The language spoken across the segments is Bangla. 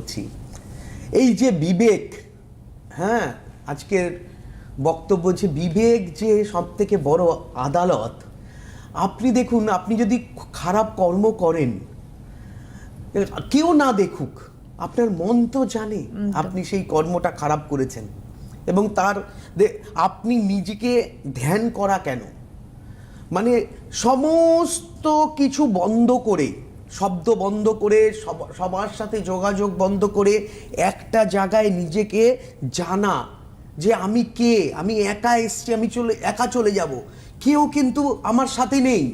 করছি। এই যে বিবেক, হ্যাঁ, আজকের বক্তব্য যে বিবেক যে সব থেকে বড় আদালত। আপনি দেখুন, আপনি যদি খারাপ কর্ম করেন, কেউ না দেখুক, আপনার মন তো জানে আপনি সেই কর্মটা খারাপ করেছেন, এবং আপনি নিজেকে ধ্যান করা কেন, মানে সমস্ত কিছু বন্ধ করে, শব্দ বন্ধ করে, সবার সাথে যোগাযোগ বন্ধ করে একটা জায়গায় নিজেকে জানা যে আমি কে, আমি একা এসছি, আমি একা চলে যাব, কেউ কিন্তু আমার সাথে নেই।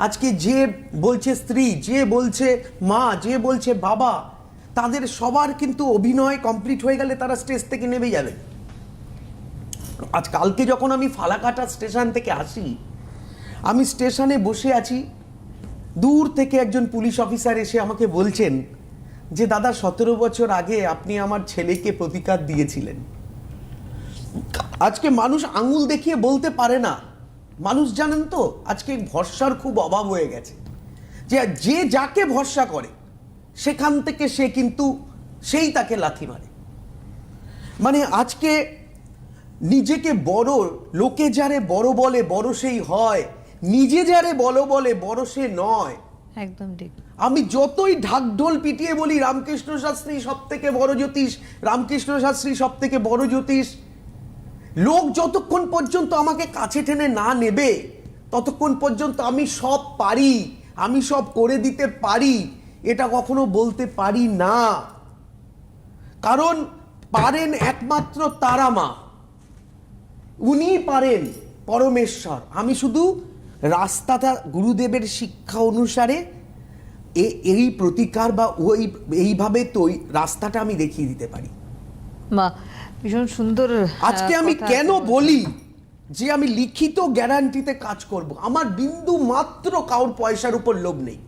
আজকে যে বলছে স্ত্রী, যে বলছে মা, যে বলছে বাবা, তাদের সবার কিন্তু অভিনয় কমপ্লিট হয়ে গেলে তারা স্টেজ থেকে নেমে যাবে। আজ কালকে যখন আমি ফালাকাটা স্টেশন থেকে আসি, আমি স্টেশনে বসে আছি, দূর থেকে একজন পুলিশ অফিসার এসে আমাকে বলছেন যে দাদা 17 বছর আগে আপনি আমার ছেলেকে প্রতিকার দিয়েছিলেন। আজকে মানুষ আঙুল দেখিয়ে বলতে পারে না। মানুষ জানেন তো আজকে ভরসার খুব অভাব হয়ে গেছে, যে যাকে ভরসা করে সেখান থেকে সে কিন্তু সেই তাকে লাথি মারে। মানে আজকে নিজেকে বড়, লোকে যারে বড় বলে বড় সেই হয়, নিজে যারে বড় বলে বড় সে নয়। একদম ঠিক। আমি যতই ঢাকঢোল পিটিয়ে বলি রামকৃষ্ণ শাস্ত্রী সব থেকে বড় জ্যোতিষ, রামকৃষ্ণ শাস্ত্রী সব থেকে বড় জ্যোতিষ, লোক যতক্ষণ পর্যন্ত আমাকে কাছে টেনে না নেবে ততক্ষণ পর্যন্ত আমি সব পারি, আমি সব করে দিতে পারি, এটা কখনো বলতে পারি না। কারণ পারেন একমাত্র তারা মা, উনি পারেন পরমেশ্বর। আমি শুধু রাস্তাটা গুরুদেবের শিক্ষা অনুসারে এই প্রতিকার বা এইভাবে তো রাস্তাটা আমি দেখিয়ে দিতে পারি। মা ভীষণ সুন্দর। আজকে আমি কেন বলি যে আমি লিখিত গ্যারান্টিতে কাজ করব, আমার বিন্দু মাত্র কারোর পয়সার উপর লোভ নেই।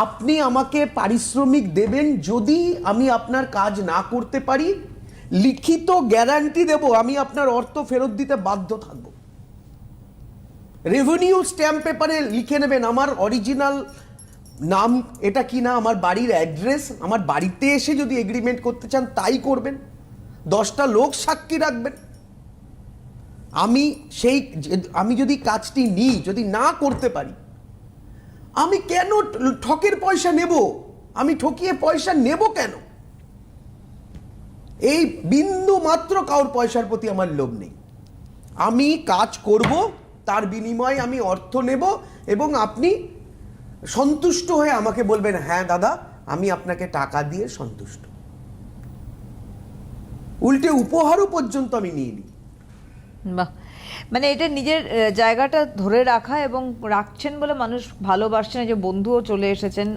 আপনি আমাকে পারিশ্রমিক দেবেন, যদি আমি আপনার কাজ না করতে পারি লিখিত গ্যারান্টি দেব আমি আপনার অর্থ ফেরত দিতে বাধ্য থাকব। রেভিনিউ স্ট্যাম্প পেপারে লিখে নেবেন আমার অরিজিনাল নাম এটা কি না, আমার বাড়ির অ্যাড্রেস, আমার বাড়িতে এসে যদি এগ্রিমেন্ট করতে চান তাই করবেন, 10টা লোক সাক্ষী রাখবেন। আমি যদি কাজটি নিই, যদি না করতে পারি, আমি কেন ঠকের পয়সা নেব? আমি ঠকিয়ে পয়সা নেব কেন? এই বিন্দু মাত্র কারোর পয়সার প্রতি আমার লোভ নেই। আমি কাজ করব, তার বিনিময়ে আমি অর্থ নেব, এবং আপনি সন্তুষ্ট হয়ে আমাকে বলবেন হ্যাঁ দাদা আমি আপনাকে টাকা দিয়ে সন্তুষ্ট। উল্টে উপহারও পর্যন্ত আমি নিয়ে নিই। বাহ, মানে এটা নিজের জায়গাটা ধরে রাখা এবং রাখছেন বলে মানুষ ভালোবাসছেন, যে বন্ধুও চলে এসেছেন।